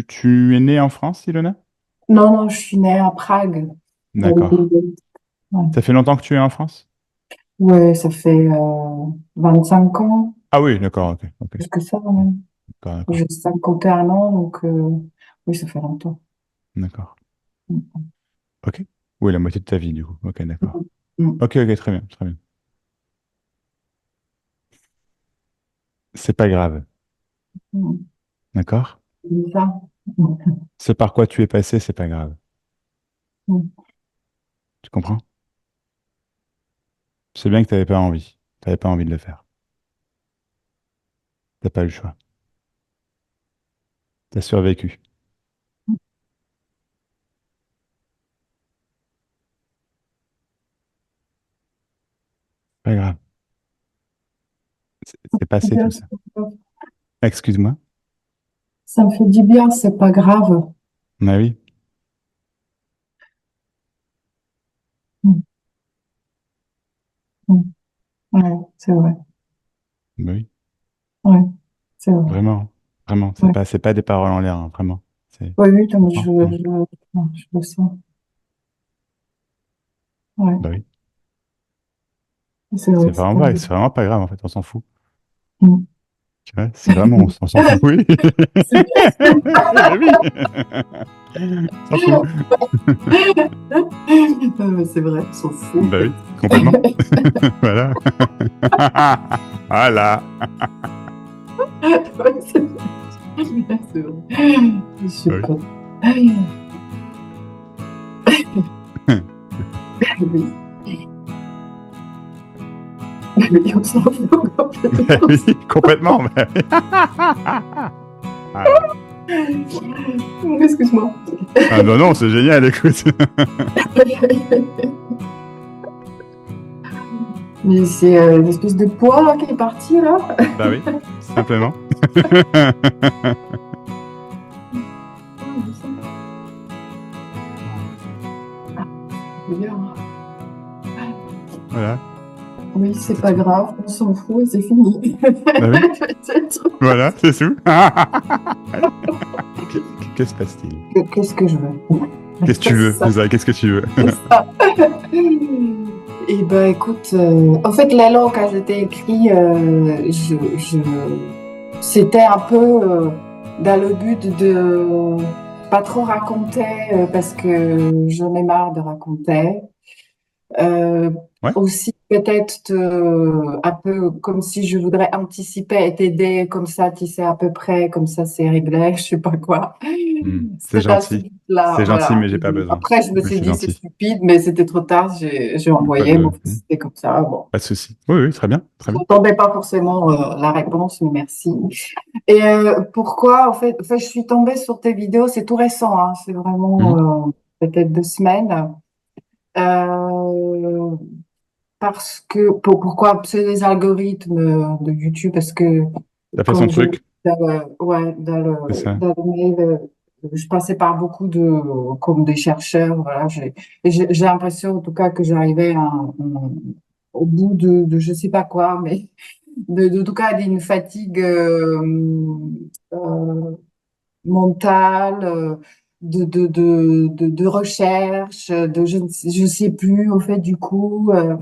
Tu es né en France, Ilona? Non, non, je suis née à Prague. D'accord. Ouais, Ça fait longtemps que tu es en France? ouais, ça fait 25 ans, Ah oui, d'accord, ok, ok. plus que ça quand même. D'accord, d'accord, J'ai 51 ans, donc oui, ça fait longtemps. d'accord. Ok. Oui, la moitié de ta vie, du coup. Ok, d'accord. Mm. Ok, ok, très bien, très bien. C'est pas grave, Mm. d'accord? C'est ça. Ce par quoi tu es passé, c'est pas grave. Mm. Tu comprends? C'est bien que tu n'avais pas envie. Tu n'avais pas envie de le faire. T'as pas eu le choix. T'as survécu. Pas grave. C'est passé tout ça. Excuse-moi. Ça me fait du bien, c'est pas grave. Ah oui, Mm. Mm. Ouais, c'est vrai. bah oui, Ouais, c'est vrai. vraiment, vraiment. Ouais. C'est pas des paroles en l'air, hein, vraiment. Ouais, oui, Tu comme comprends? Mm. je le sens. Ouais, Bah oui. c'est vrai, c'est pas grave. C'est vraiment pas grave en fait. On s'en fout. Mm. Tu vois? C'est vraiment, on s'en fout. Oui. C'est Bah oui. On s'en fout. c'est vrai, on s'en fout. Bah oui, complètement. Voilà. Voilà. Ouais, c'est vrai. Je sais Bah oui. pas. Oui, oui, on s'en fout Bah complètement. oui, complètement. Bah oui. Voilà. Excuse-moi. Ah non, non, c'est génial, écoute. Mais c'est une espèce de poids là, qui est parti là. Bah oui, simplement. C'est bien. Voilà, Oui, c'est c'est pas tout. grave, on s'en fout et c'est fini. Bah oui, Peut-être. voilà, c'est tout. Que se passe-t-il? Qu'est-ce que je veux? Qu'est-ce que tu C'est veux? ça. C'est ça, qu'est-ce que tu veux? C'est ça. Eh ben, écoute, en fait, la langue, quand je t'ai écrit, c'était un peu dans le but de pas trop raconter parce que j'en ai marre de raconter. Euh, Ouais? Aussi peut-être un peu comme si je voudrais anticiper et t'aider comme ça, tu sais à peu près, comme ça c'est réglé, je sais pas quoi. C'est C'est dans ce gentil. but-là, C'est gentil, voilà. mais j'ai pas besoin. Après, je me Mais suis c'est dit c'est gentil. stupide, mais c'était trop tard, j'ai Pas envoyé, de, bon, c'était comme ça, bon. pas de souci. Oui, oui, très bien, très Je bien. m'attendais pas forcément la réponse, mais merci. Et pourquoi, en fait, je suis tombée sur tes vidéos, c'est tout récent, hein, c'est Mhm. vraiment peut-être 2 semaines. Euh, Parce que, pourquoi? C'est les algorithmes de YouTube, parce que T'as fait son comme je truc, ouais, c'est ça. dans le mail, je passais par beaucoup comme des chercheurs, voilà, j'ai l'impression, en tout cas, que j'arrivais au bout de je sais pas quoi, mais en tout cas, d'une fatigue euh, mentale, de recherche, je sais plus, au fait, du coup, euh,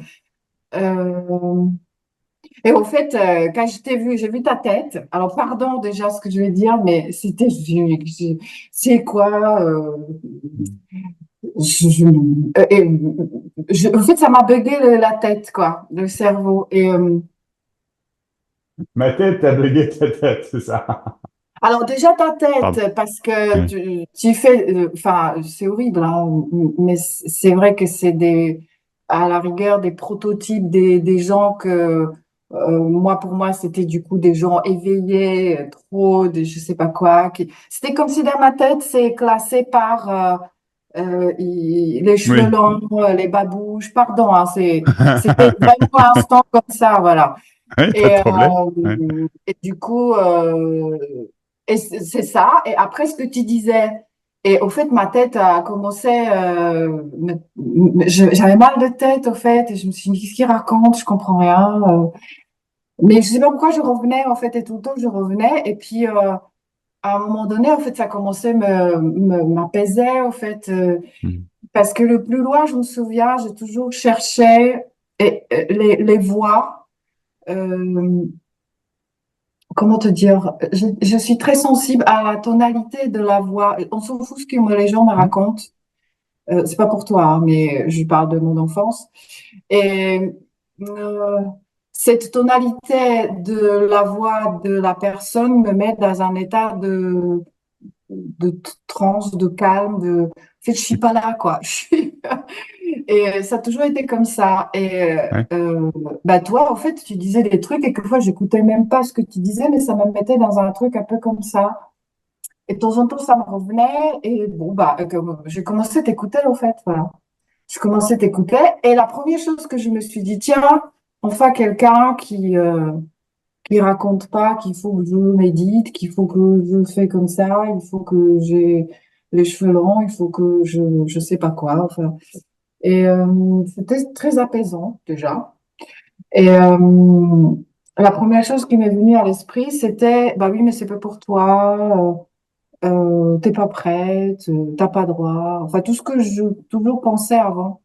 et au fait, quand je t'ai vu, j'ai vu ta tête. Alors, pardon déjà ce que je vais dire, mais c'est quoi et en fait, ça m'a bugué la tête, quoi, le cerveau. Et Ma tête, t'as bugué ta tête, c'est ça. alors déjà ta Pardon. tête, parce que Oui. tu fais, enfin, c'est horrible, hein, mais c'est vrai que c'est à la rigueur, des prototypes des gens que moi, pour moi, c'était du coup des gens éveillés, trop, des je sais pas quoi. C'était comme si dans ma tête, c'est classé par les cheveux Oui. longs, les babouches, pardon, hein, c'était vraiment un instant comme ça, voilà. Oui, pas de Et, problème. Ouais. du coup, c'est ça. Et après, ce que tu disais, et au fait, ma tête a commencé, j'avais mal de tête, au fait, et je me suis dit, qu'est-ce qu'il raconte? Je comprends rien. Mais je sais pas pourquoi je revenais, en fait, et tout le temps, je revenais. Et puis, à un moment donné, en fait, ça commençait m'apaiser, en fait, Mhm. parce que le plus loin, je me souviens, j'ai toujours cherché les voix. euh, Comment te dire? Je suis très sensible à la tonalité de la voix. On s'en fout ce que les gens me Mhm. racontent. C'est pas pour toi, hein, mais je parle de mon enfance. Et euh, cette tonalité de la voix de la personne me met dans un état de transe, de calme, de... En fait, je suis pas là, quoi. Et ça a toujours été comme ça. Et Ouais. bah toi, en fait, tu disais des trucs et quelquefois, j'écoutais même pas ce que tu disais, mais ça me mettait dans un truc un peu comme ça. Et de temps en temps, ça me revenait. Et bon, bah, j'ai commencé à t'écouter, en fait. Voilà. Je commençais à t'écouter. Et la première chose que je me suis dit, tiens, enfin, quelqu'un qui raconte pas qu'il faut que je médite, qu'il faut que je fais comme ça, il faut que j'ai les cheveux longs, il faut que je sais pas quoi. Enfin, et c'était très apaisant déjà. Et la première chose qui m'est venue à l'esprit, c'était, bah oui, mais c'est pas pour toi, t'es pas prête, t'as pas droit. Enfin, tout ce que je toujours pensais avant.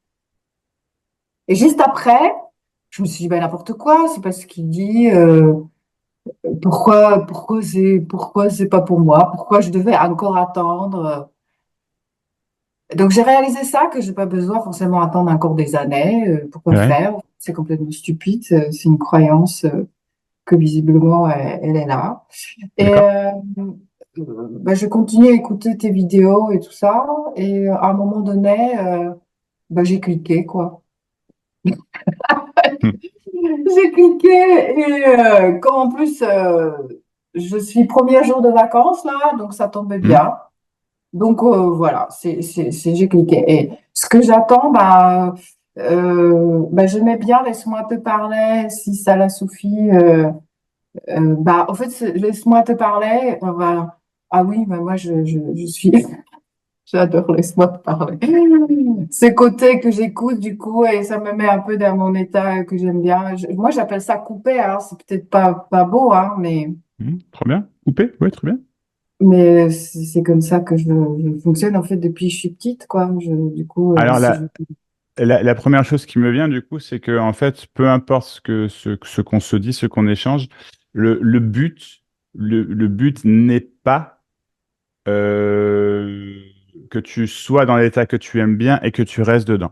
Et juste après, je me suis dit, bah n'importe quoi, c'est pas ce qu'il dit. Pourquoi c'est pas pour moi? Pourquoi je devais encore attendre? Donc j'ai réalisé ça, que j'ai pas besoin forcément attendre encore des années. Pourquoi Ouais. faire? C'est complètement stupide. C'est une croyance que visiblement elle est là. Et D'accord. bah, je continue à écouter tes vidéos et tout ça. Et à un moment donné, bah, j'ai cliqué quoi. Mhm. J'ai cliqué et comme en plus je suis premier jour de vacances là, donc ça tombait Mhm. bien. Donc voilà, j'ai cliqué. Et ce que j'attends, bah, j'aimais bien Laisse-moi te parler, si ça la suffit. Bah, en fait, Laisse-moi te parler. Bah, ah oui, bah, moi je suis, j'adore Laisse-moi te parler. C'est côté que j'écoute du coup et ça me met un peu dans mon état que j'aime bien. Moi, j'appelle ça couper. Hein. C'est peut-être pas beau, hein, Mhm. Trop bien. Coupé? Ouais, très bien. mais c'est comme ça que je fonctionne en fait depuis que je suis petite, quoi. Du coup, Alors, si je... la première chose qui me vient, du coup, c'est que, en fait, peu importe ce qu'on se dit, ce qu'on échange, le but, le but n'est pas euh, que tu sois dans l'état que tu aimes bien et que tu restes dedans.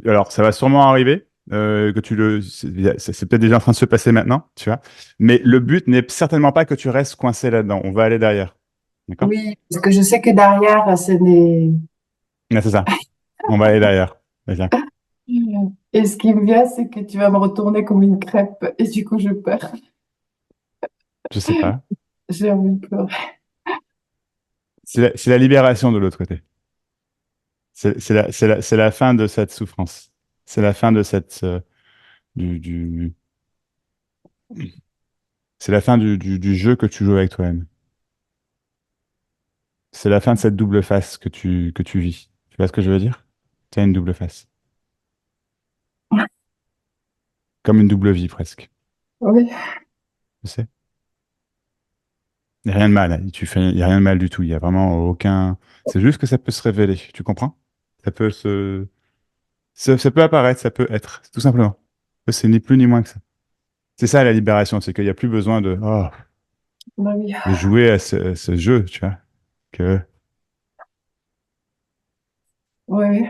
Alors, ça va sûrement arriver, que c'est peut-être déjà en train de se passer maintenant, tu vois. Mais le but n'est certainement pas que tu restes coincé là-dedans. On va aller derrière. D'accord? Oui, parce que je sais que derrière, c'est des... Ah, c'est ça. On va aller derrière. D'accord. Et ce qui me vient, c'est que tu vas me retourner comme une crêpe. Et du coup, je peur. Je sais pas. J'ai envie de pleurer. C'est la libération de l'autre côté. C'est la fin de cette souffrance. C'est la fin de du, du- c'est la fin du jeu que tu joues avec toi-même. C'est la fin de cette double face que tu vis. Tu vois ce que je veux dire? Tu as une double face. Comme une double vie presque. Oui, Tu sais? Il n'y a rien de mal, hein. Il y a rien de mal du tout. Il y a vraiment aucun. C'est juste que ça peut se révéler. Tu comprends? Ça peut ça peut apparaître, ça peut être, tout simplement. C'est ni plus ni moins que ça. C'est ça la libération, c'est qu'il n'y a plus besoin bah oui. de jouer à ce jeu, tu vois. Que, Oui,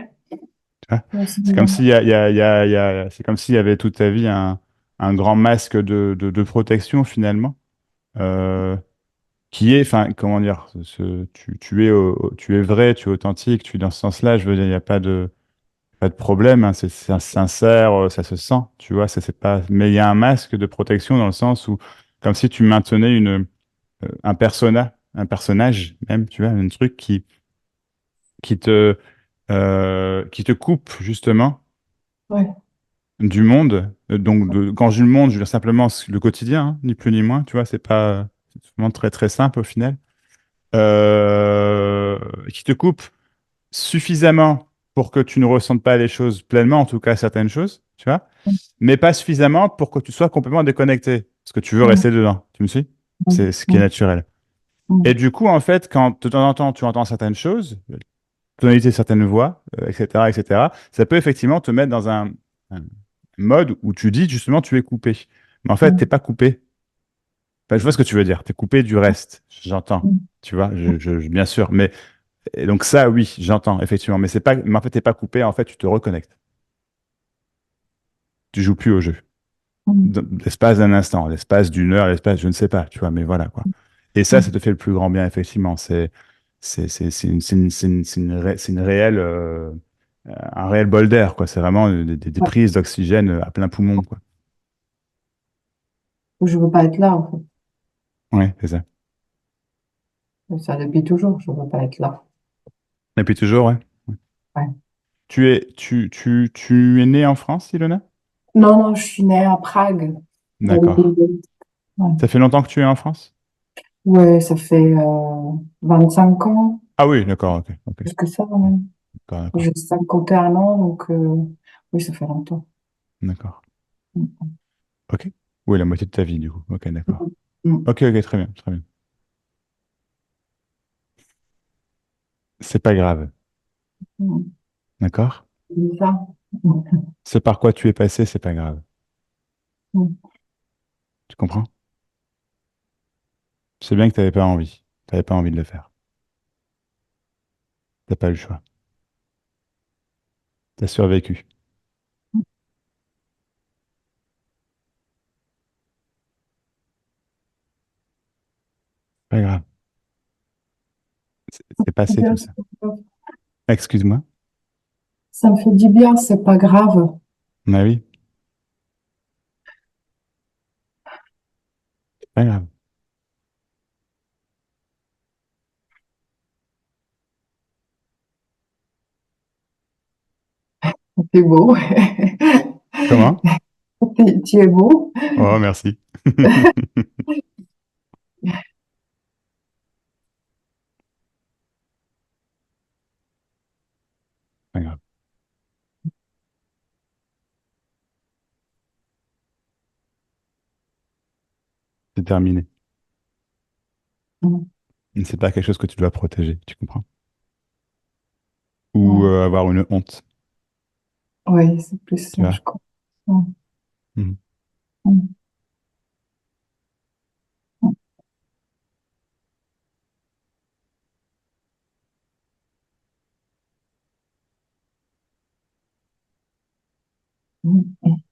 tu vois. oui, c'est C'est comme bien. s'il y a, il y a, il y a, il y a- c'est comme s'il y avait toute ta vie un grand masque de protection finalement, euh, qui est, enfin, comment dire, tu es vrai, tu es authentique, tu es dans ce sens-là. Je veux dire, il n'y a pas de problème, hein, c'est sincère, ça se sent, tu vois. Ça c'est pas, mais il y a un masque de protection dans le sens où, comme si tu maintenais un personnage même, tu vois, un truc qui te qui te coupe justement Oui, du monde. Donc, quand je dis le monde, je veux dire simplement le quotidien, hein, ni plus ni moins. Tu vois, c'est vraiment très très simple au final. Qui te coupe suffisamment pour que tu ne ressentes pas les choses pleinement, en tout cas certaines choses, tu vois, mais pas suffisamment pour que tu sois complètement déconnecté, parce que tu veux oui, rester dedans. Tu me suis? mm, C'est ce qui est mm, naturel. Et mm, du coup, en fait, quand de temps en temps tu entends certaines choses, tonalité de certaines voix, etc., ça peut effectivement te mettre dans un mode où tu dis justement tu es coupé. Mais en fait, t'es mm, pas coupé. Enfin, je vois ce que tu veux dire. Tu es coupé du reste. J'entends. mm. Tu vois, bien sûr. Mais et donc ça, oui, j'entends, effectivement. Mais c'est pas, mais en fait, t'es pas coupé. En fait, tu te reconnectes. Tu joues plus au jeu. Mm. L'espace d'un instant, l'espace d'une heure, l'espace, je ne sais pas, tu vois, mais voilà, quoi. Et ça te fait le plus grand bien, effectivement. C'est une réelle, un réel bol d'air, quoi. C'est vraiment des Ouais. prises d'oxygène à plein poumon, quoi. Je veux pas être là, en fait. Ouais, c'est ça. Ça depuis toujours, je veux pas être là. Et puis toujours, ouais. Ouais. Tu es né en France, Ilona? Non, non, je suis née à Prague. D'accord. Ouais, Ça fait longtemps que tu es en France? ouais, ça fait 25 ans, Ah oui, d'accord, ok, ok. plus que ça, quand même. D'accord, d'accord, J'ai 51 ans, donc oui, ça fait longtemps. d'accord. Ok. Oui, la moitié de ta vie, du coup. Ok, d'accord. Mm. Ok, ok, très bien, très bien. C'est pas grave, Mm. d'accord? C'est ça. Mm. Ce par quoi tu es passé, c'est pas grave. Mm. Tu comprends? C'est bien que tu n'avais pas envie. Tu n'avais pas envie de le faire. T'as pas eu le choix. Tu as survécu. Pas grave. C'est passé tout ça. Excuse-moi. Ça me fait du bien, c'est pas grave. Ah oui, pas grave. C'est beau. Comment? Tu es beau. Oh, merci. Pas grave. C'est terminé. Mm. C'est pas quelque chose que tu dois protéger. Tu comprends? Ou Ouais, avoir une honte. ouais, c'est plus Tu ça, vois? je crois. Mm. Mhm. Mm. Mm.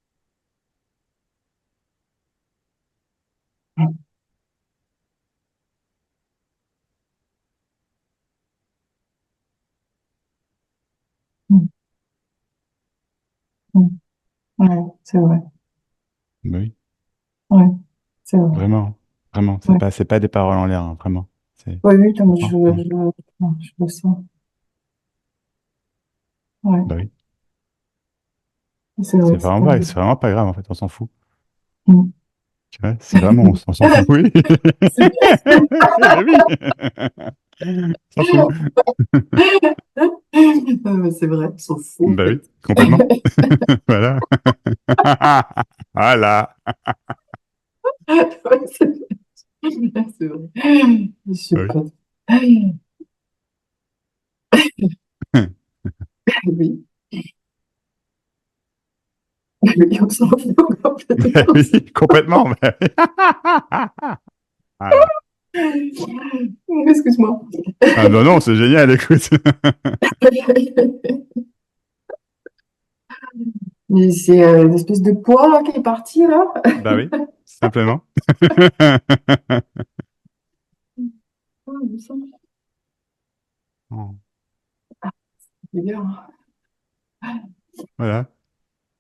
Mm. Mm. Mm. Ouais, c'est vrai. Bah oui, Ouais, c'est vrai. vraiment. Vraiment. Ouais. C'est pas des paroles en l'air, hein, vraiment. Oui, oui, Tu comme comprends? Mhm. je le sens. Ouais, Bah oui. c'est vrai, c'est pas C'est vraiment pas grave, en fait. On s'en fout. Mm. Tu vois? C'est vraiment, on s'en fout. Oui. C'est Bah oui. On s'en fout. c'est vrai, ils sont fous, en Bah oui, fait. complètement. Voilà. Voilà. Ouais, c'est vrai. Je sais Bah oui. pas. Oui, oui, on s'en fout Bah complètement. oui, complètement. Bah oui. Voilà. Excuse-moi. Ah non, non, c'est génial, écoute. Mais c'est l'espèce de poids là, qui est parti là. Bah oui, simplement. Ah, il me semble. Oh, C'est bien. voilà,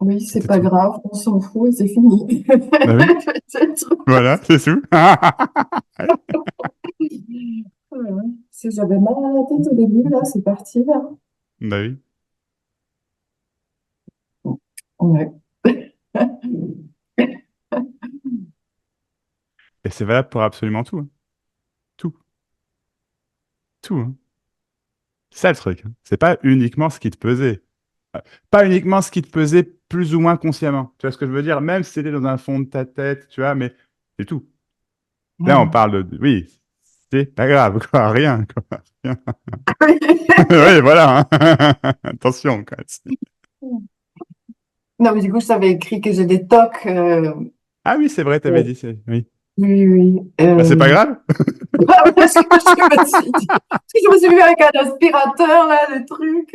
Oui, c'est c'était pas tout. grave, on s'en fout et c'est fini. Bah oui, Peut-être. voilà, c'est tout. Voilà. Si j'avais mal à la tête au début, là, c'est parti, là. Bah oui. Ouais. Et c'est valable pour absolument tout, hein. Tout, tout, hein. C'est ça le truc, hein. C'est pas uniquement ce qui te pesait. Pas uniquement ce qui te pesait plus ou moins consciemment. Tu vois ce que je veux dire? Même si c'était dans un fond de ta tête, tu vois, mais c'est tout. Là, on Ouais. parle de... Oui, c'est pas grave, quoi. Rien, quoi. Rien. Oui, voilà, hein. Attention, quoi. Non, mais du coup, je t'avais écrit que j'ai des tocs. Ah oui, c'est vrai, t'avais Oui, dit. Oui. oui, oui. Bah, c'est pas grave. Parce que je me suis dit, parce que je me suis vu avec un aspirateur, là, le truc.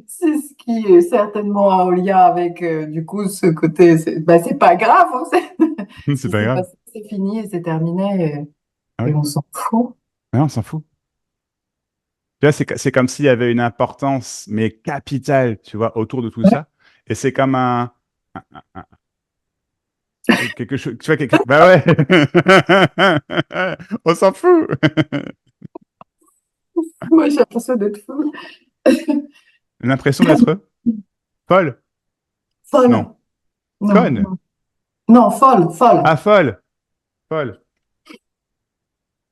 C'est ce qui est certainement en lien avec, du coup, ce côté. C'est pas grave, hein, C'est si pas c'est grave. passé, c'est fini et c'est terminé Ah et oui. on s'en fout. Ouais, on s'en fout. Tu vois, c'est comme s'il y avait une importance, mais capitale, tu vois, autour de tout ça. Et c'est comme quelque chose, tu vois, bah ouais. On s'en fout. Moi, j'ai l'impression d'être fou. L'impression d'être folle. Folle. Non. Non, Conne. non. Non, folle, folle. Ah, folle. Folle.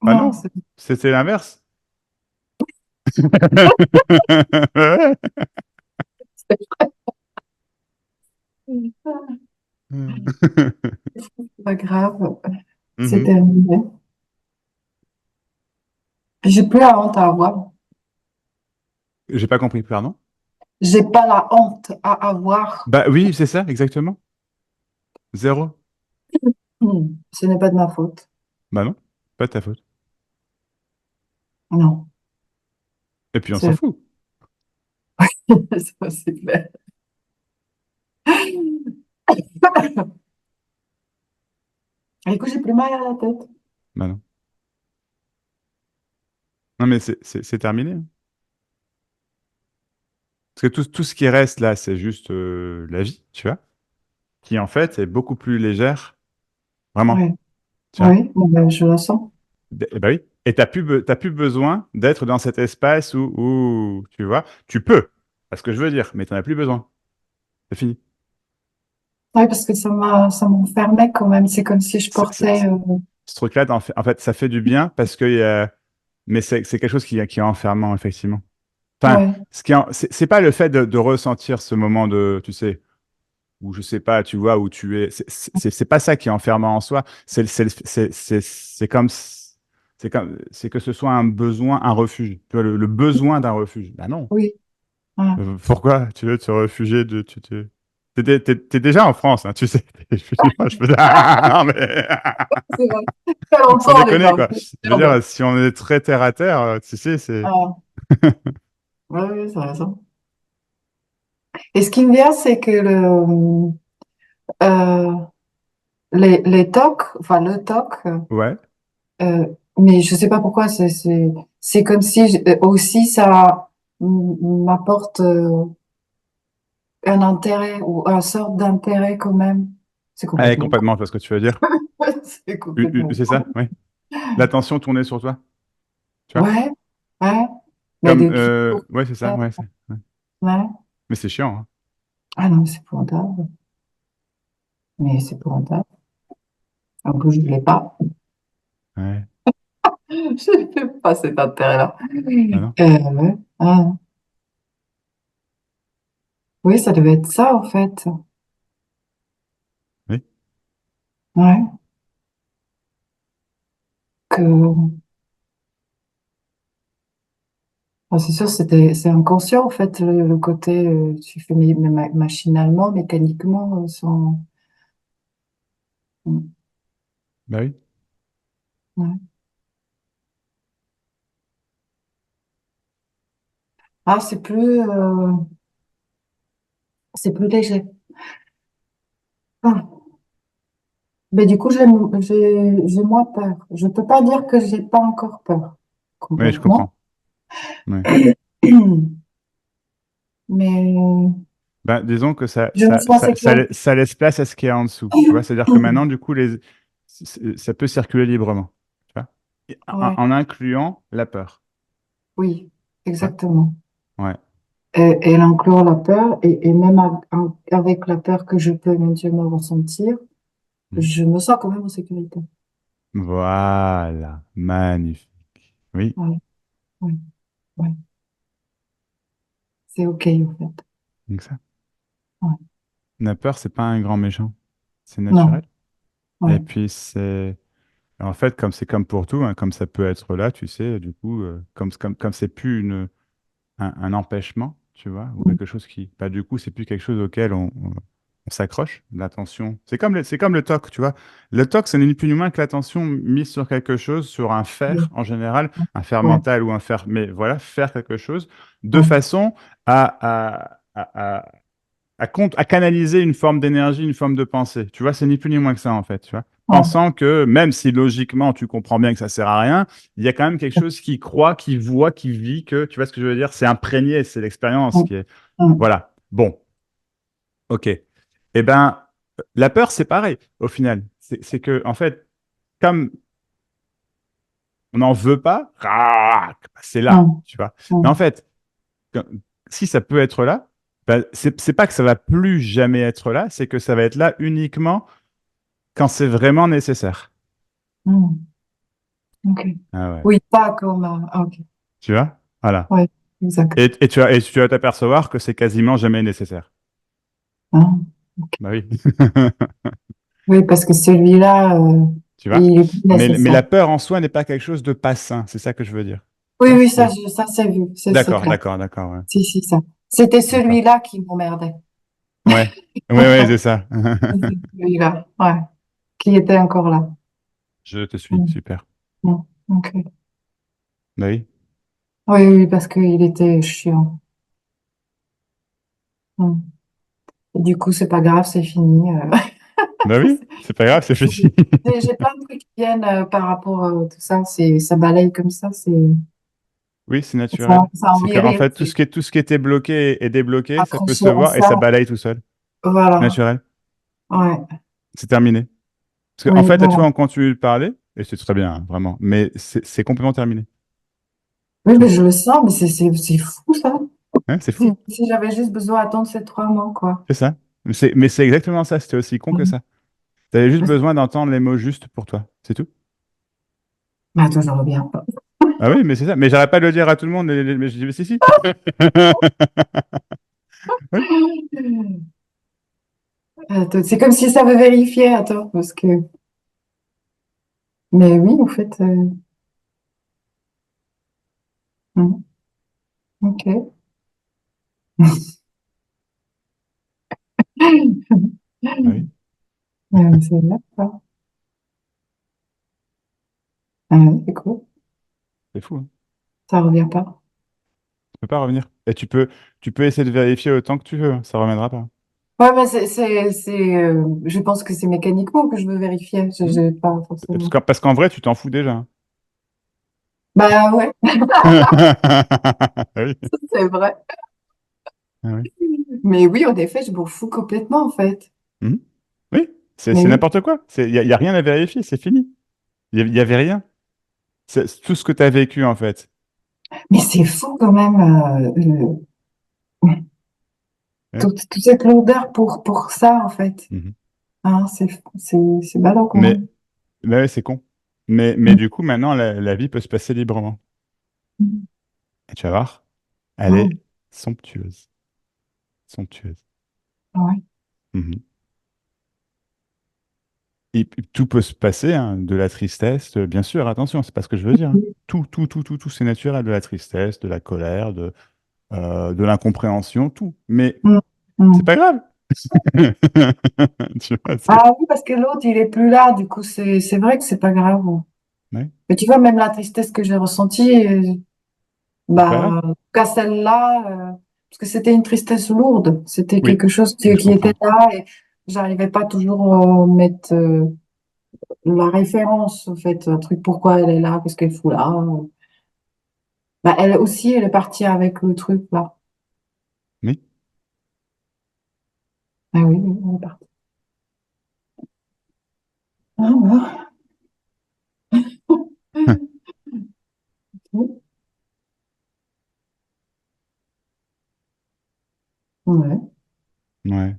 Ah Non, non. C'était l'inverse. Ouais. c'est pas grave. C'est Mhm. terminé. J'ai plus la honte à avoir. J'ai pas compris, pardon. J'ai pas la honte à avoir. Bah oui, c'est ça, exactement. Zéro. Ce n'est pas de ma faute. Bah non, pas de ta faute. Non. Et puis on s'en C'est fout. c'est clair. Et du coup, j'ai plus mal à la tête. Bah non. Non, mais c'est terminé, hein. Parce que tout ce qui reste là, c'est juste la vie, tu vois, qui en fait est beaucoup plus légère, vraiment, Oui, tu vois. oui, bon, ben, je la sens. Eh ben oui. Et t'as plus besoin d'être dans cet espace où, tu vois, tu peux, c'est ce que je veux dire, mais t'en as plus besoin. C'est fini. Oui, parce que ça m'enfermait quand même. C'est comme si je C'est- c'est- portais. Ce truc-là, en fait, ça fait du bien parce que, mais c'est quelque chose qui est enfermant, effectivement. Enfin, Ouais, c'est pas le fait de ressentir ce moment de, tu sais, où je sais pas, tu vois, où tu es. C'est pas ça qui est enfermant en soi. C'est que ce soit un besoin, un refuge. Tu vois, le besoin d'un refuge. Bah non. oui. Ouais. Pourquoi tu veux te réfugier de. T'es déjà en France, hein, tu sais. Excuse-moi, je peux. Ah, mais. C'est vrai. Très Sans longtemps, les déconner, gars. quoi. Je veux Merde. dire, si on est très terre à terre, tu sais, c'est. Ah, oui, oui, ça raison. Et ce qui me vient, c'est que euh, les tocs, enfin le toc, Ouais. euh, mais je sais pas pourquoi, c'est comme si aussi ça m'apporte un intérêt ou un sorte d'intérêt quand même. C'est Ouais, complètement con. complètement, parce que tu veux dire. C'est complètement C'est ça, con. oui. L'attention tournée sur toi, tu vois. Ouais, ouais. Mais Comme, depuis ouais, c'est ça, longtemps, ouais, ouais. ouais. Mais c'est chiant, hein. Ah non, c'est épouvantable. Mais c'est épouvantable. En plus, je ne l'ai pas. Ouais. Je n'ai pas cet intérêt-là. Ah non? Ouais. Ah. Oui, ça devait être ça, en fait. Oui. Ouais. Que, ah, c'est sûr, c'est inconscient, en fait, le côté, tu fais machinalement, mécaniquement, sans. Bah oui. Ouais. Ah, c'est plus léger. Ah. Mais du coup, j'ai moins peur. Je peux pas dire que j'ai pas encore peur Oui, je complètement. comprends. Ouais. Mais Ben, disons que je me sens en sécurité. ça laisse place à ce qu'il y a en dessous. Tu vois, c'est-à-dire que maintenant, du coup, ça peut circuler librement. Tu vois? Et Ouais, en incluant la peur. oui, Tu vois? exactement. Ouais. Et elle inclut la peur, et même avec la peur que je peux éventuellement ressentir, Mhm. je me sens quand même en sécurité. Voilà. Magnifique. Oui, Ouais, ouais, ouais. C'est OK, en fait. donc ça. Ouais. La peur, c'est pas un grand méchant. C'est Non, naturel. Et ouais, puis, c'est. En fait, comme c'est comme pour tout, hein, comme ça peut être là, tu sais, du coup, comme c'est plus un empêchement, tu vois, ou Mm. quelque chose qui, bah, du coup, c'est plus quelque chose auquel on s'accroche, l'attention. C'est comme le TOC, tu vois. Le TOC, c'est ni plus ni moins que l'attention mise sur quelque chose, sur un faire, Mm. en général, un faire Ouais, mental ou un faire, mais voilà, faire quelque chose, de ouais, façon à canaliser une forme d'énergie, une forme de pensée. Tu vois, c'est ni plus ni moins que ça, en fait, tu vois. ouais, Pensant que, même si logiquement tu comprends bien que ça sert à rien, il y a quand même quelque chose qui croit, qui voit, qui vit, que, tu vois ce que je veux dire? C'est imprégné, c'est l'expérience ouais, qui est. ouais. Voilà. Bon, ok. Eh ben, la peur, c'est pareil, au final. C'est que, en fait, comme on n'en veut pas, c'est là, Mm. tu vois. Mais en Mm. fait, quand- si ça peut être là, ben, c'est pas que ça va plus jamais être là, c'est que ça va être là uniquement quand c'est vraiment nécessaire. Mm. Ok. Ah ouais. Oui, pas comme. Ok. Tu vois? Voilà. Ouais, exact. Et tu vas t'apercevoir que c'est quasiment jamais nécessaire. Hein. Bah oui. Oui, parce que celui-là, Tu vois? il est plus Mais nécessaire. la peur en soi n'est pas quelque chose de pas sain. C'est ça que je veux dire. Tu Oui, vois? oui, ça c'est vu, c'est D'accord, clair. d'accord, d'accord, ouais. Si, si, ça. C'était D'accord. celui-là qui m'emmerdait. Ouais. Ouais, ouais, c'est ça. C'est celui-là, ouais, qui était encore là. Je te suis. Mm. Super. Mm. Ok. Bah oui. Oui, oui, parce qu'il était chiant. Mm. Et du coup, c'est pas grave, c'est fini. Bah oui. C'est pas grave, c'est fini. J'ai plein de trucs qui viennent par rapport à tout ça. Ça balaye comme ça. Oui, c'est naturel. Ça en C'est qu'en vire, fait, tout ce c'est qui est, tout ce qui était bloqué est débloqué, ça peut accroché se à voir et ça ça. balaye tout seul. C'est Voilà. naturel. Ouais. C'est terminé. Parce qu'en Oui, fait, là, tu voilà. vois, on continue de parler, et c'est très bien, hein, vraiment, mais c'est complètement terminé. Oui, Tu mais vois? je le sens, mais c'est fou ça. Hein, c'est fou, Si, hein. si j'avais juste besoin d'attendre ces 3 mois, quoi. C'est ça. Mais c'est exactement ça, c'était aussi con que Mm. ça. Tu avais juste besoin d'entendre les mots justes pour toi, c'est tout. Mais attends, je reviens pas. Ah oui, mais c'est ça. Mais j'arrête pas de le dire à tout le monde, mais je dis, mais si, si. Oui, Attends, c'est comme si ça veut vérifier, attends, parce que. Mais oui, en fait. Mm. Ok. ah oui, C'est là, ça. C'est cool. c'est fou, hein. Ça revient pas. Tu peux pas revenir. Et tu peux essayer de vérifier autant que tu veux, hein, ça reviendra pas. Ouais, mais je pense que c'est mécaniquement que je veux vérifier. Je Hmm. n'ai pas Parce forcément. qu'en parce qu'en vrai, tu t'en fous déjà, hein. Bah ouais, Ah oui. c'est vrai. Ah oui. Mais oui, en effet, je m'en fous complètement, en fait. Mhm. Oui, c'est Mais c'est oui. n'importe quoi. Il y a rien à vérifier, c'est fini. Il y avait rien. C'est tout ce que tu as vécu, en fait. Mais c'est fou quand même, Ouais. toute cette lourdeur pour ça, en fait. Mhm. Hein, c'est ballot quand Mais, même. mais ouais, c'est con. Mais du coup, maintenant, la vie peut se passer librement. Mm. Et tu vas voir, elle Ouais, est somptueuse. Somptueuse. ouais. Mhm. Et puis, tout peut se passer, hein, de la tristesse, bien sûr, attention, c'est pas ce que je veux dire, hein. Tout, tout, tout, tout, tout, c'est naturel, de la tristesse, de la colère, de l'incompréhension, tout. Mais Mm. c'est Mm. pas grave. Tu vois, Ah oui, parce que l'autre, il est plus là, du coup, c'est vrai que c'est pas grave. ouais, Mais tu vois, même la tristesse que j'ai ressentie, c'est pas grave. bah, en tout cas celle-là, parce que c'était une tristesse lourde, c'était Oui, quelque chose je qui était comprends. là et j'arrivais pas toujours à mettre la référence, en fait, un truc, pourquoi elle est là, qu'est-ce qu'elle fout là. Bah, elle aussi, elle est partie avec le truc, là. Oui. Ah oui, oui, elle est partie. Ah, bah. Ouais. Ouais.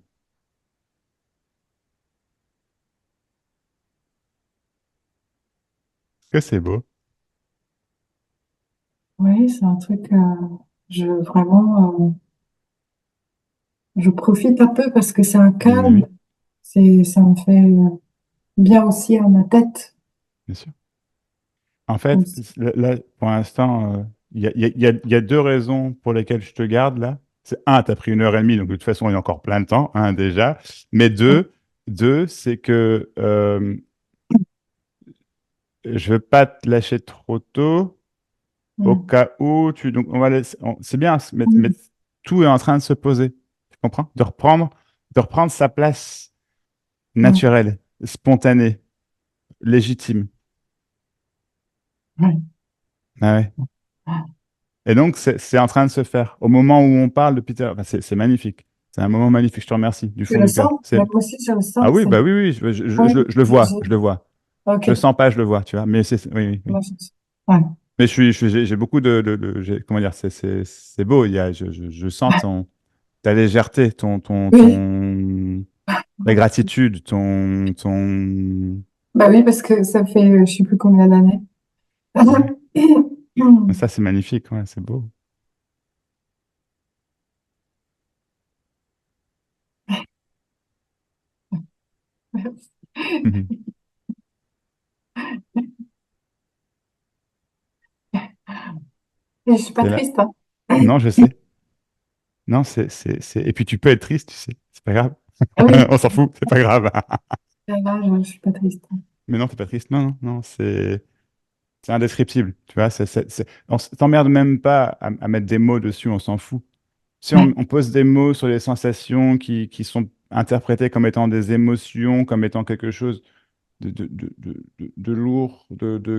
Que c'est beau. Oui, c'est un truc, vraiment, je profite un peu parce que c'est un Mais calme, oui, ça me fait bien aussi à ma tête. bien sûr. En fait, là, pour l'instant, il y a deux raisons pour lesquelles je te garde là. C'est un, tu as pris 1 heure et demie, donc de toute façon, il y a encore plein de temps, hein, déjà. Mais deux, c'est que je veux pas te lâcher trop tôt au Mm. cas où tu. Donc, on va c'est bien, mais Mm. tout est en train de se poser. Tu comprends? De reprendre sa place Mm. naturelle, spontanée, légitime. Mm. Ah ouais. Et donc, c'est en train de se faire. Au moment où on parle de Peter, enfin, c'est magnifique. C'est un moment magnifique. Je te remercie du Tu fond le du cœur. sens? Moi aussi, je le Ah sens. oui, C'est bah oui, oui, oui, je le vois, je le vois. ok. Je le sens pas, je le vois, tu vois. Mais oui, oui, oui. Moi, ouais. Mais j'ai beaucoup comment dire, c'est beau. Je sens ta légèreté, Oui. la gratitude, ton. Bah oui, parce que ça fait je sais plus combien d'années. Ouais. Ça, c'est magnifique, ouais, c'est beau. Et je suis pas C'est là. triste, hein. Non, je sais. Non, Et puis tu peux être triste, tu sais. C'est pas grave. Ah oui, On s'en fout, c'est pas grave. là, je suis pas triste. Mais non, t'es pas triste. Non, non, non, c'est indescriptible. Tu vois, on t'emmerde même pas à mettre des mots dessus, on s'en fout. Si on pose des mots sur les sensations qui sont interprétées comme étant des émotions, comme étant quelque chose de lourd,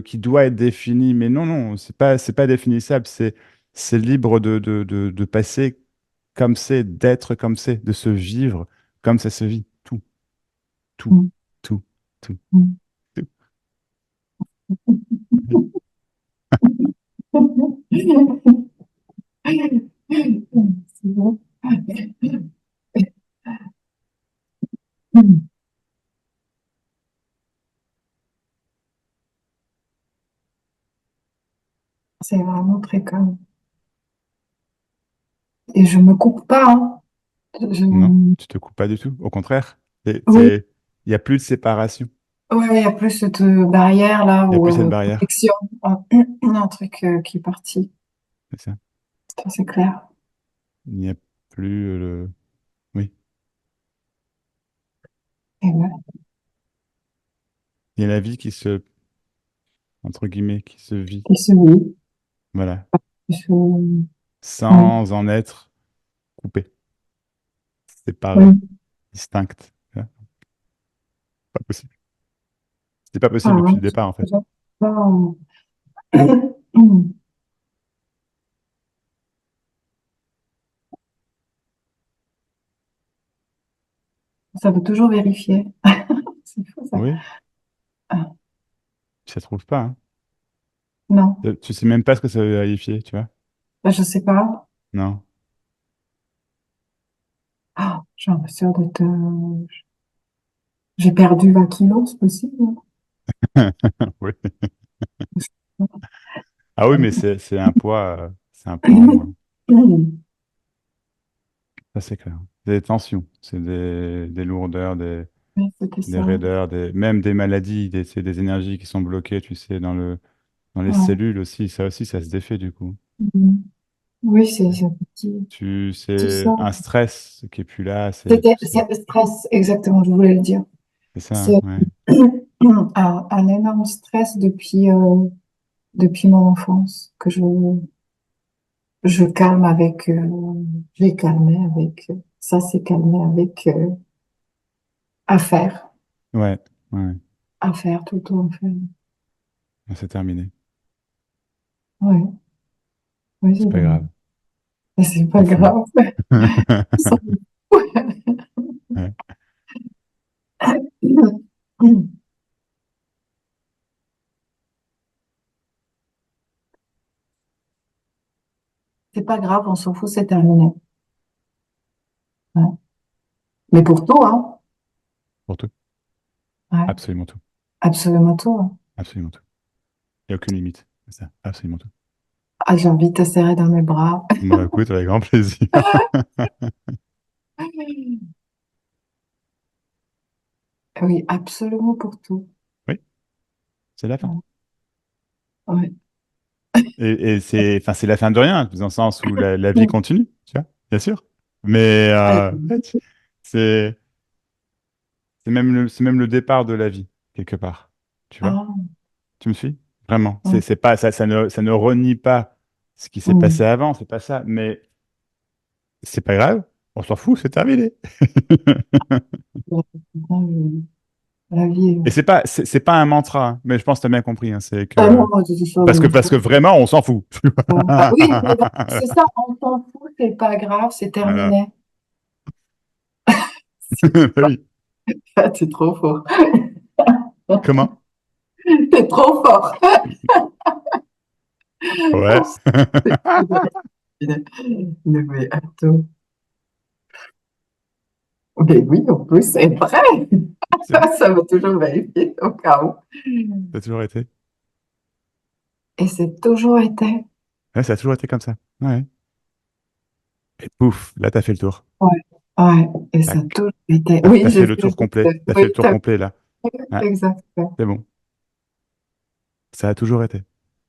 qui doit être défini, mais non, non, c'est pas définissable, c'est libre de passer comme c'est, d'être comme c'est, de se vivre comme ça se vit. Tout, tout, tout, tout, tout. C'est bon. C'est vraiment très calme. Et je me coupe pas, hein. Je... Non, tu te coupes pas du tout. Au contraire, Oui, il n'y a plus de séparation. ouais, il y a plus cette barrière là Il n'y a ou plus cette barrière. protection, un truc qui est parti. C'est ça. Ça, c'est clair. Il n'y a plus Oui. Et ouais, Il y a la vie entre guillemets, qui se vit. qui se vit, Voilà. qui se... Oui, Sans en être coupé, séparé, oui. distinct. Voilà. Pas possible. C'était pas Ah, possible depuis ouais, le départ, en fait. ça, ça veut toujours vérifier. C'est fou ça. Oui, Ah, ça se trouve pas, hein. non, Tu sais même pas ce que ça veut vérifier, tu vois? bah, je sais pas. Non. Ah, j'ai l'impression d'être. J'ai perdu 20 kilos, c'est possible, hein. Oui. Ah oui, mais c'est un poids en moins. Ça, c'est clair. Des tensions, c'est des lourdeurs, Oui, c'était des ça. raideurs, même des maladies, c'est des énergies qui sont bloquées, tu sais, dans les Ouais. cellules aussi, ça se défait du coup. Mhm. Oui, c'est petit. Tout ça. C'est un stress qui est plus là, C'est le stress, exactement, je voulais le dire. c'est ça, C'est ouais. un énorme stress depuis mon enfance que je calme avec, j'ai calmé avec, ça s'est calmé avec affaire, Ouais, ouais, affaire, tout le temps affaire. c'est terminé. Ouais, oui, C'est pas grave, c'est pas t'as fini. grave. Ça me Ouais. fout. C'est pas grave, on s'en fout, c'est terminé. Ouais. Mais pour tout, hein. Pour tout, Ouais, absolument tout, absolument tout, hein. absolument tout. Il n'y a aucune limite, c'est ça, absolument tout. Ah, j'ai envie de te serrer dans mes bras. Bah écoute, avec grand plaisir. Oui, absolument pour tout. Oui, c'est la fin. Ouais. Et c'est, enfin, c'est la fin de rien, dans le sens où la vie continue, tu vois, bien sûr. Mais ouais, c'est c'est même le départ de la vie, quelque part. Tu vois? Ah, Tu me suis? Vraiment. ouais. C'est pas, ça ne renie pas ce qui s'est passé Mm. avant, c'est pas ça. Mais c'est pas grave, on s'en fout, c'est terminé. La vie. Et c'est pas un mantra, hein, mais je pense que tu as bien compris. Hein, c'est Ah non, que, moi, c'est ça, parce que vraiment, on s'en fout. bah oui, mais voilà, c'est ça, on s'en fout, c'est pas grave, c'est Voilà. terminé. C'est Oui. t'es trop fort. Comment? T'es trop fort. Ouais. Mais attends. Mais oui, en plus, c'est vrai. C'est vrai, Ça va toujours vérifier au cas où. ça a toujours été. Et c'est toujours été. Ouais, ça a toujours été comme ça. Ouais. Et pouf, là, t'as fait le tour. Ouais, ouais. Et ça a Tac. toujours été. T'as Oui, fait j'ai le fait tour complet. T'as fait oui, le tour complet, là. Ouais, exactement. c'est bon. Ça a toujours été.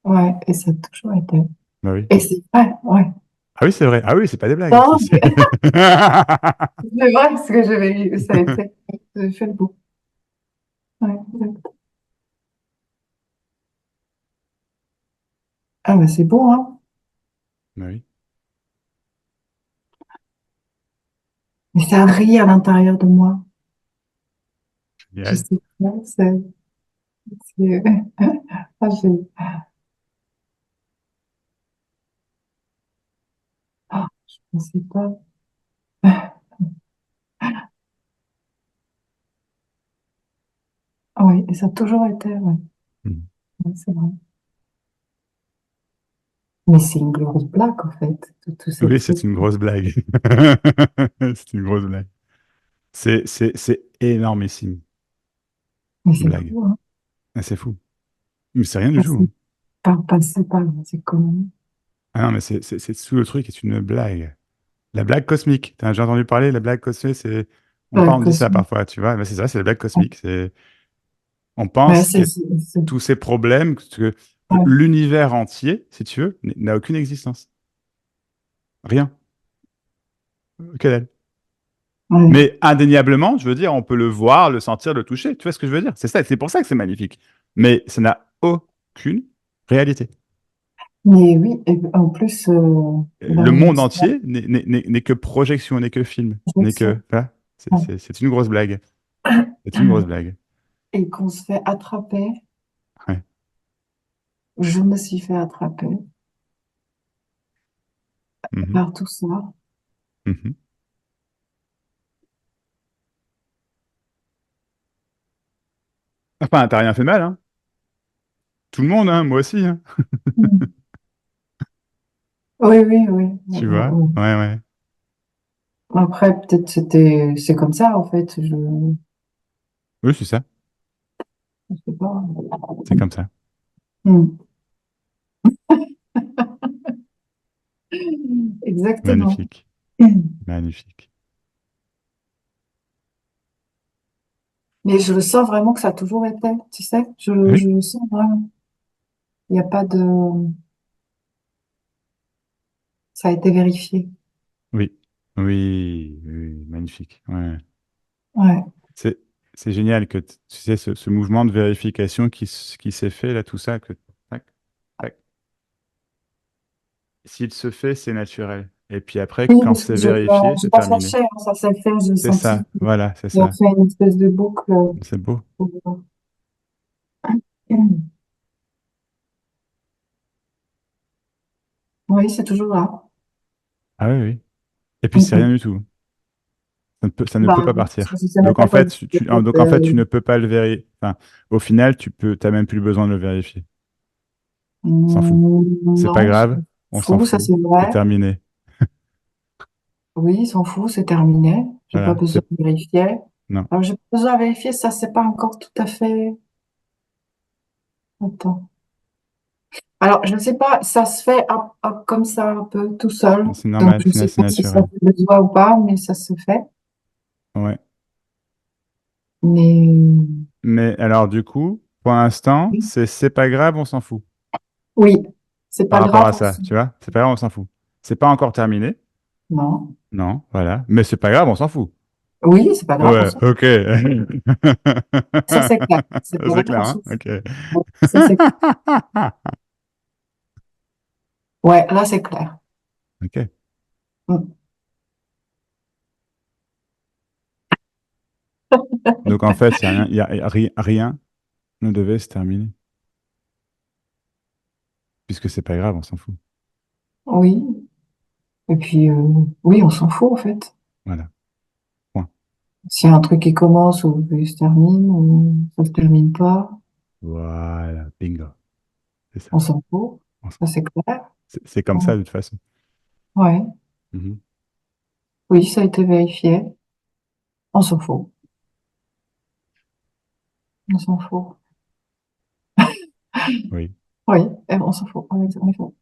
Ouais, et ça a toujours été. Bah oui. Et c'est vrai, ouais. Ah oui, c'est vrai. Ah oui, c'est pas des blagues. Non, c'est vrai ce que j'avais vu, ça a été. J'ai fait le bout. Ouais, exact. Ah, bah c'est beau, hein. Bah oui. Mais ça rit à l'intérieur de moi. Je Génial. sais pas, c'est- ah, je pensais pas. Ah oui, et ça a toujours été, ouais. Mhm. Ouais, c'est vrai. Mais c'est une grosse blague, en fait, tous ces Oui, trucs. c'est une grosse blague. C'est une grosse blague. C'est énormissime, Mais une c'est blague. fou, hein. Ah, c'est fou. Mais c'est rien du tout. Passer Hein. passer par ces conneries. Ah non, mais c'est tout le truc est une blague. La blague cosmique. T'as déjà entendu parler? La blague cosmique, c'est. On dit ça Cosmique. parfois, tu vois. Mais c'est ça, c'est la blague Ouais, cosmique. On ouais, pense que c'est- tous ces problèmes, que ouais, l'univers entier, si tu veux, n'a aucune existence. Rien. Que dalle. ouais. Mais indéniablement, je veux dire, on peut le voir, le sentir, le toucher. Tu vois ce que je veux dire? C'est ça, c'est pour ça que c'est magnifique. Mais ça n'a aucune réalité. Mais oui, et en plus, Le ben, monde entier n'est que projection, n'est que film, n'est que. Voilà. C'est une grosse blague. C'est une grosse blague. et qu'on se fait attraper. Ouais. Je me suis fait attraper Mhm. par tout ça. Mhm. Enfin, t'as rien fait de mal, hein? Tout le monde, hein? Moi aussi, hein? Mm. Oui, oui, oui. Tu vois? Oui. Ouais, ouais. Après, peut-être c'est comme ça, en fait. Oui, c'est ça. Je sais pas. C'est comme ça. Mm. Exactement. Magnifique. Magnifique. Mais je le sens vraiment que ça a toujours été, tu sais, Oui, je le sens vraiment. Il n'y a pas de... Ça a été vérifié. oui. Oui, oui, magnifique. Ouais. Ouais. C'est, c'est génial que tu sais ce mouvement de vérification qui s'est fait là, tout ça, que tac, tac. S'il se fait, c'est naturel. Et puis après, Oui, quand parce que c'est vérifié, j'ai c'est pas terminé. cherché, hein, ça s'est fait, j'ai C'est senti. ça, voilà, c'est J'ai ça. fait une espèce de boucle. C'est beau. Oui, c'est toujours là. Ah oui, oui. Et puis Mm, c'est rien mm. du tout. Ça ne peut Bah, pas je partir. sais même Donc en pas quoi fait, dire. Écoute, donc en fait, tu ne peux pas le vérifier. Enfin, au final, t'as même plus besoin de le vérifier. On s'en fout. C'est pas non, c'est grave. On s'en fou, ça fout. c'est C'est vrai. terminé. Oui, ils s'en fout, c'est terminé. J'ai pas Voilà. besoin de vérifier. Non. Alors, j'ai pas besoin de vérifier, ça c'est pas encore tout à fait. Attends. Alors, je ne sais pas, ça se fait comme ça un peu tout seul. C'est Donc, normal. je ne sais C'est pas si ça naturel. fait besoin ou pas, mais ça se fait. Ouais. Mais Mais alors du coup, Pour l'instant, c'est pas grave, on s'en fout. Oui, c'est Par pas rapport grave. à ça, tu vois? C'est pas grave, on s'en fout. C'est pas encore terminé. Non. Non, voilà. Mais c'est pas grave, on s'en fout. Oui, c'est pas grave, on Ouais, s'en fout. ok. Ça, c'est clair. C'est pas C'est grave, clair, on hein? s'en fout. Ok. Bon, ça, c'est clair. Ouais, là, c'est clair. Ok. Mm. Donc en fait, rien ne devait se terminer. Puisque c'est pas grave, on s'en fout. Oui. Et puis, oui, on s'en fout, en fait. Voilà. Point. S'il y a un truc qui commence ou qui se termine, ou ça se termine pas, Voilà. Bingo. C'est ça. on s'en fout. On s'en Ça, fout. c'est clair. C'est comme ça Mm. de toute façon. Ouais. Mhm. Oui, ça a été vérifié. On s'en fout. On s'en fout. Oui. Oui, on s'en fout. On est faux.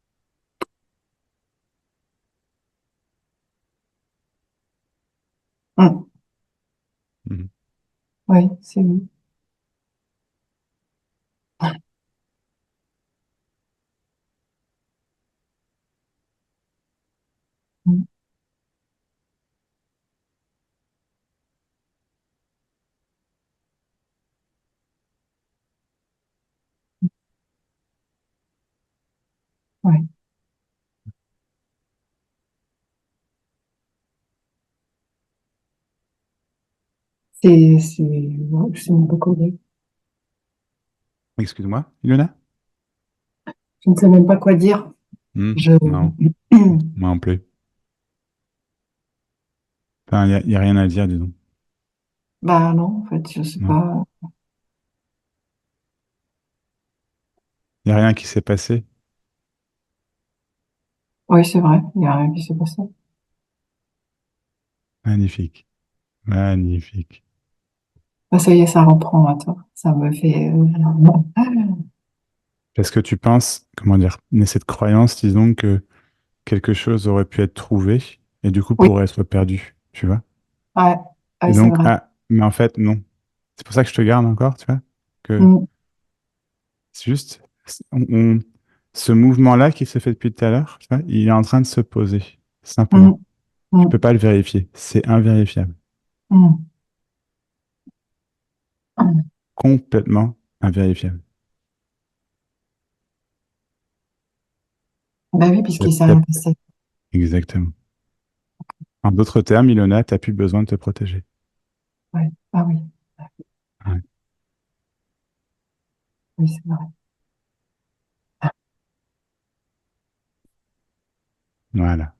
Mm. Mhm. Oui, c'est oui. Mm. Ouais. Ouais, c'est mon codé. Excuse-moi, Ilona? Je ne sais même pas quoi dire. Je, Non, moi non plus. Enfin, y a rien à dire, disons. bah non, en fait, je sais Non. pas. Y a rien qui s'est passé. Oui, c'est vrai, il n'y a rien qui s'est passé. Magnifique. Magnifique. Bah, ça y est, ça reprend, attends. Ça me fait. Est-ce que tu penses, comment dire, mais cette croyance, disons, que quelque chose aurait pu être trouvé et du coup Oui, pourrait être perdu, tu vois? ouais, Et ouais, c'est donc, vrai. ah, mais en fait, non. C'est pour ça que je te garde encore, tu vois? Que Mm, c'est juste, ce mouvement-là qui se fait depuis tout à l'heure, tu vois, il est en train de se poser, simplement. mm, Tu peux mm, pas le vérifier. C'est invérifiable. mm, mm. Complètement invérifiable. Bah oui, Y a- puisqu'il s'est y a- rien passé. Exactement. En d'autres termes, Ilona, tu n'as plus besoin de te protéger. Ouais. Ah oui, Ouais. oui, c'est vrai. Voilà.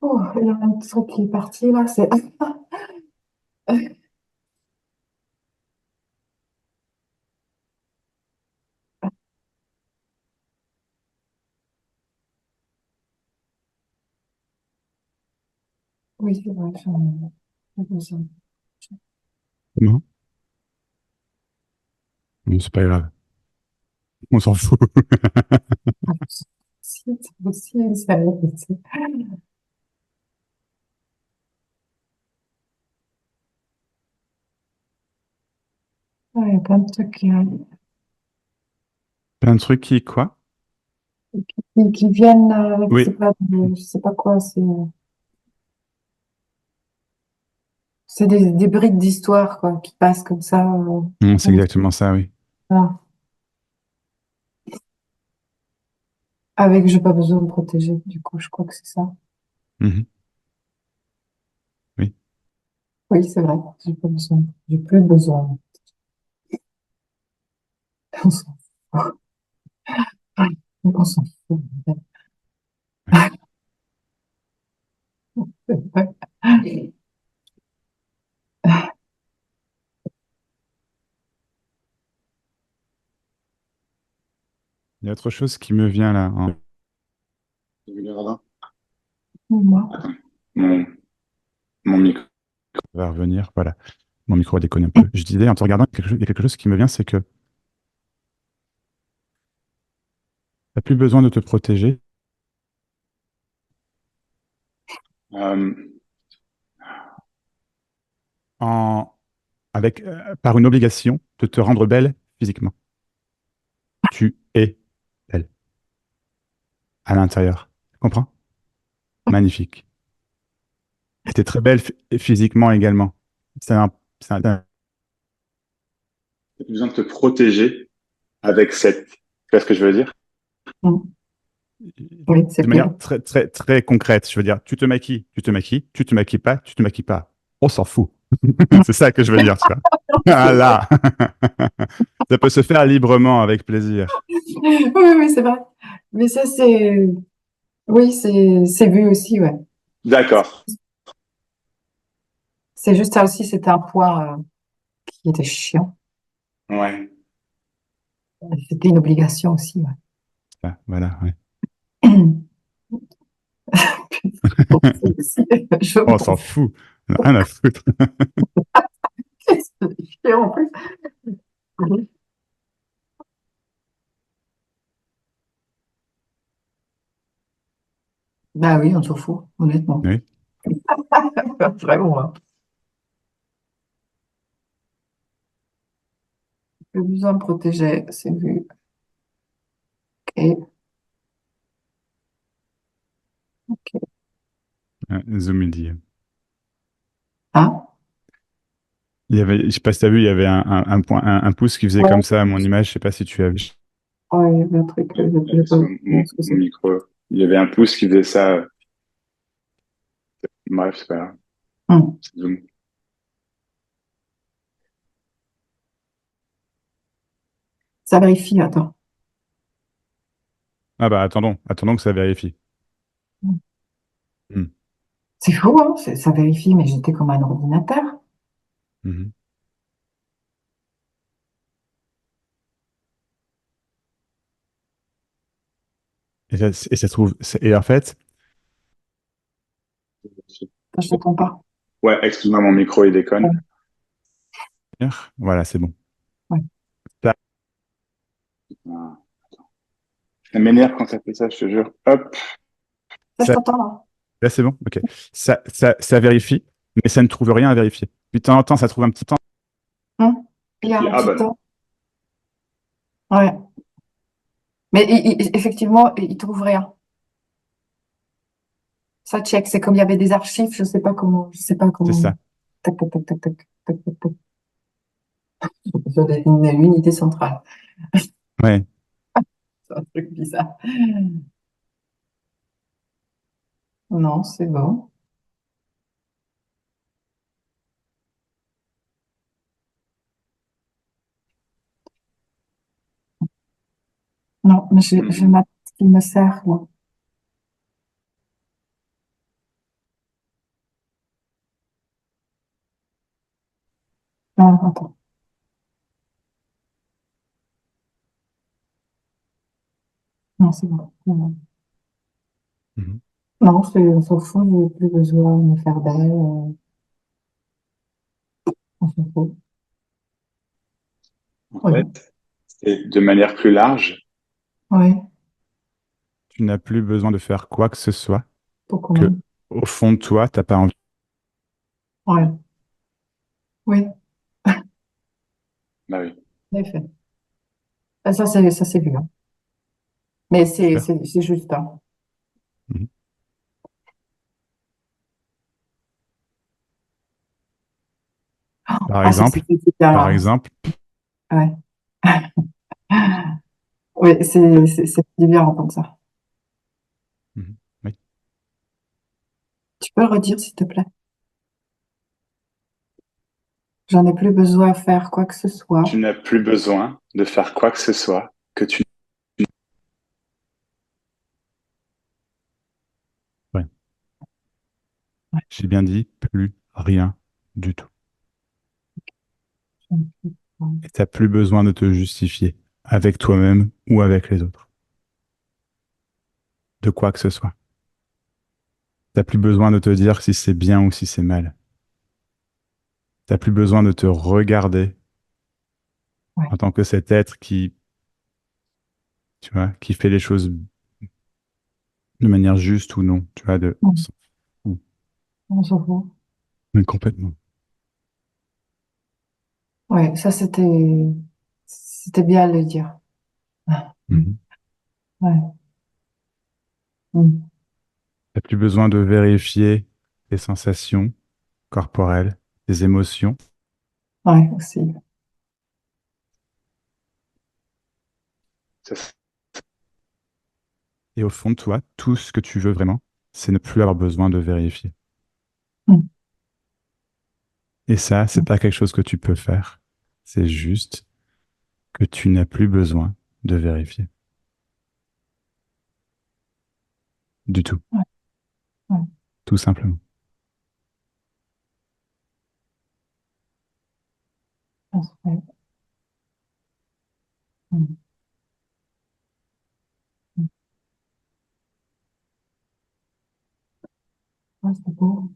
Oh, il y a un truc qui est parti là, c'est. Oui, c'est vrai, j'ai besoin. Non, non, c'est pas grave. On s'en fout. Ah, si, c'est possible, ça va passer. Ouais, il y a plein de trucs Plein de trucs qui, quoi? qui viennent, Oui, je sais pas quoi, c'est des briques d'histoire, quoi, qui passent comme ça. c'est exactement ça, oui. Voilà. Avec, j'ai pas besoin de me protéger, du coup, je crois que c'est ça. Mhm. Oui. Oui, c'est vrai, j'ai pas besoin, j'ai plus besoin. On s'en fout. On s'en fout. Ouais. y a autre chose qui me vient là. Moi. Attends, mon, mon micro va revenir. Voilà, mon micro a déconné un peu. Je disais, en te regardant, il y a quelque chose qui me vient, c'est que tu n'as plus besoin de te protéger euh, en, par une obligation de te rendre belle physiquement. Tu es belle à l'intérieur. Tu comprends? Magnifique. Et tu es très belle physiquement également. C'est un, t'as besoin de te protéger avec cette. Tu vois ce que je veux dire? Mm. Oui, c'est De clair. manière très, très, très concrète. Je veux dire, tu te maquilles, tu te maquilles, tu te maquilles pas, tu te maquilles pas. On s'en fout. C'est ça que je veux dire, tu vois. Ah là. Ça peut se faire librement, avec plaisir. Oui, oui, c'est vrai. Mais ça, oui, c'est vu aussi, ouais. D'accord. C'est juste ça aussi, c'était un point qui était chiant. Ouais. C'était une obligation aussi, Ah, voilà, ouais. ouais. Bon, c'est aussi, je On m'en s'en fout. On a rien à foutre. fous, c'est chiant en plus. Bah oui, on s'en fout, honnêtement. Oui. Vraiment, hein. J'ai besoin de protéger, c'est vu. Ok, ok. Zoom, il dit. Hein? Je sais pas si tu as vu, il y avait un point, un pouce qui faisait comme Ouais, ça à mon image. Je sais pas si tu as vu. ouais, il y avait un truc, j'ai pas Sur vu ce que mon c'est. micro. Il y avait un pouce qui faisait ça. Bref, c'est pas grave. Hmm. Zoom. Ça vérifie, attends. Ah bah attendons que ça vérifie. Hmm. C'est fou, hein? Ça vérifie, mais j'étais comme un ordinateur. Mhm. Et ça trouve. Et en fait, Je t'entends pas. ouais, excuse-moi, mon micro il Ouais, déconne. Voilà, c'est bon. ouais. Ça, ça m'énerve quand ça fait ça, je te jure. Hop, Ça, je ça, t'entends là. là c'est bon. Ok. Ça vérifie, mais ça ne trouve rien à vérifier. Puis de temps en temps, ça trouve un petit temps. Hmm. Il Puis y a dit, un ah petit bah, temps. Ouais. Mais effectivement, il trouve rien. Ça check. C'est comme il y avait des archives, je sais pas c'est comment. ça. Tac, tac, tac, tac, tac, tac, tac, tac. Sur une unité centrale. Ouais. C'est un truc bizarre. Non, c'est bon. Non, mais j'ai Mhm. ma qui me sert, là. Non, attends. Non, c'est bon. Non, non. Mhm. Non, on s'en fout, j'ai plus besoin de me faire belle. On s'en fout. En Oui, fait, c'est de manière plus large. oui, Tu n'as plus besoin de faire quoi que ce soit beaucoup que, même. au fond de toi, t'as pas envie. Ouais, oui, Bah oui, en effet. Ah, ça, c'est vu, hein. Mais super. c'est juste, hein. Mhm. Par Ah, ça, c'est exemple, super, par là. exemple, Ouais. Oui, c'est bien d'entendre ça. mhm. Oui. Tu peux le redire, s'il te plaît? J'en ai plus besoin de faire quoi que ce Tu soit. n'as plus besoin de faire quoi que ce soit que tu. Ouais. Ouais. J'ai bien dit plus rien du tout. Et t'as plus besoin de te justifier avec toi-même ou avec les autres. de quoi que ce soit. T'as plus besoin de te dire si c'est bien ou si c'est mal. T'as plus besoin de te regarder ouais. en tant que cet être qui, tu vois, qui fait les choses de manière juste ou non, tu vois, on Mm. s'en fout. On s'en fout. Mais complètement. Ouais, ça c'était bien de le dire. Mhm. Ouais. Mm. T'as plus besoin de vérifier tes sensations corporelles, tes émotions. Ouais, aussi. Ça, et au fond de toi, tout ce que tu veux vraiment, c'est ne plus avoir besoin de vérifier. Mm. Et ça, c'est pas quelque chose que tu peux faire. C'est juste que tu n'as plus besoin de vérifier. Du tout. Ouais, ouais. Tout simplement. Ouais. Mm. Mm. Ouais, c'est beau.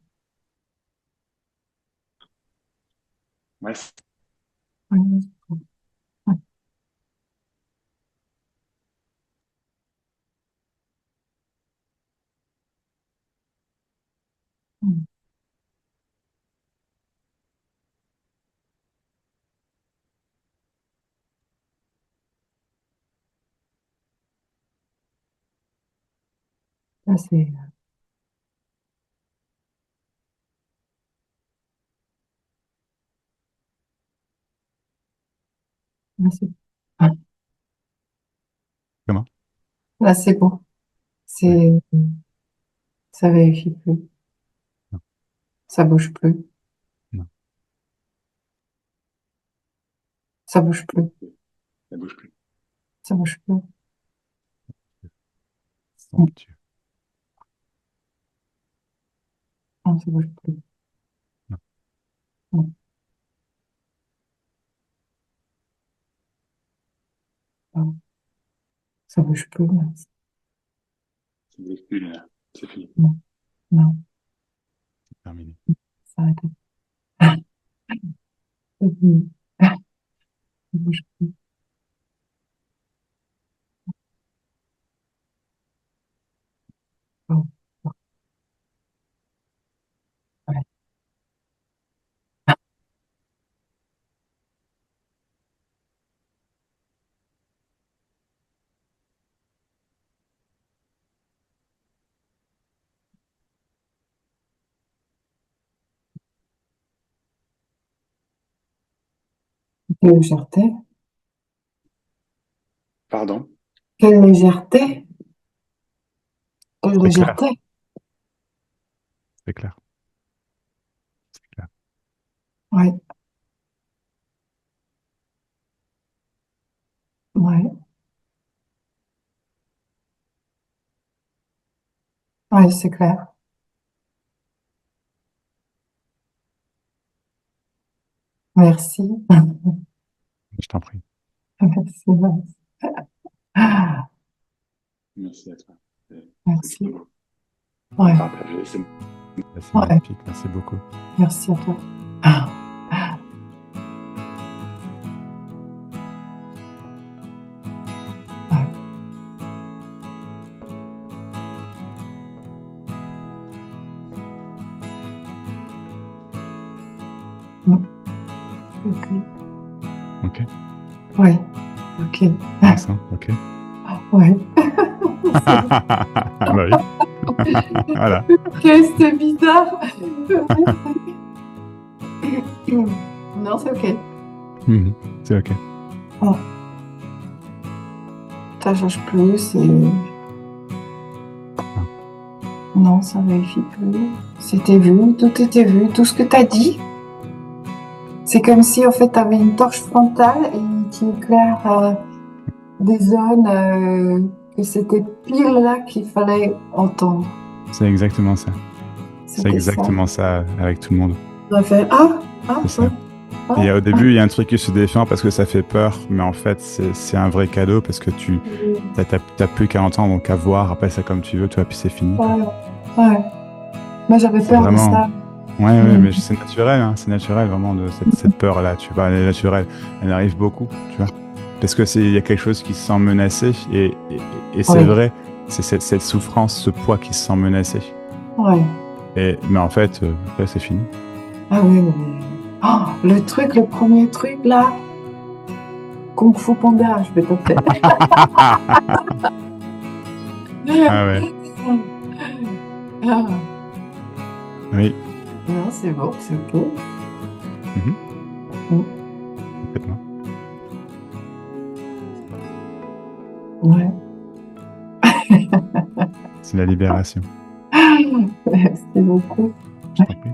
Ouais. Ouais, c'est beau. Ouais. Mm. Ça, là, c'est ouais. Comment? Là, c'est beau. Ouais. C'est, ça vérifie plus. Non, Ça bouge plus. non, Ça bouge plus. ça bouge plus. Ça bouge plus. Mm. Somptueux. Non, ça bouge plus. Non, Mm. Non, ça bouge plus. Non, ça bouge plus, là. C'est fini. non, non, C'est terminé. ça arrête. C'est fini. Ça bouge plus. Oh, ouais. Quelle légèreté. Pardon? Quelle légèreté. Quelle C'est clair. légèreté. C'est clair. C'est clair. Ouais, ouais, ouais, c'est clair. Merci. Je t'en prie. Merci, merci. Merci à toi. C'est très Merci. beau. Ouais, Partagé, c'est ouais, magnifique. Merci beaucoup. merci à toi. Ouais. Mm. Ok. Ok. Ouais. Ok. Vincent, ok. Ouais. C'est Bah oui. Voilà. ok, c'était bizarre. Non, c'est ok. Mhm. C'est ok. Oh, ça change plus. Non. Non, ça vérifie plus. C'était vu, tout était vu, tout ce que tu as dit. C'est comme si, en fait, tu avais une torche frontale et qui éclaire des zones que c'était pile là qu'il fallait entendre. C'est exactement ça. C'est C'était ça. exactement ça avec tout le monde. On a fait ah, C'est ah, ouais. ça. Et Ah, au début, il y a un truc qui se défend parce que ça fait peur, mais en fait, c'est un vrai cadeau parce que t'as plus 40 ans, donc à voir, appelle ça comme tu veux, toi, puis c'est fini, quoi. ouais, ouais. Moi, j'avais C'est peur de vraiment. ça. Ouais, ouais, Mm. mais c'est naturel, hein, c'est naturel vraiment de cette peur-là, tu vois, elle est naturelle, elle arrive beaucoup, tu vois. Parce que il y a quelque chose qui se sent menacé, et c'est Oui, vrai, c'est cette souffrance, ce poids qui se sent menacé. ouais. Mais en fait, après, c'est fini. Ah oui, mais... Oh, le truc, le premier truc, là, Kung Fu Panda, je vais te faire. Ah ouais, Ah, oui, non, c'est bon, c'est ok. mhm, Mm. complètement. Ouais. C'est la libération, Merci beaucoup. je t'en prie.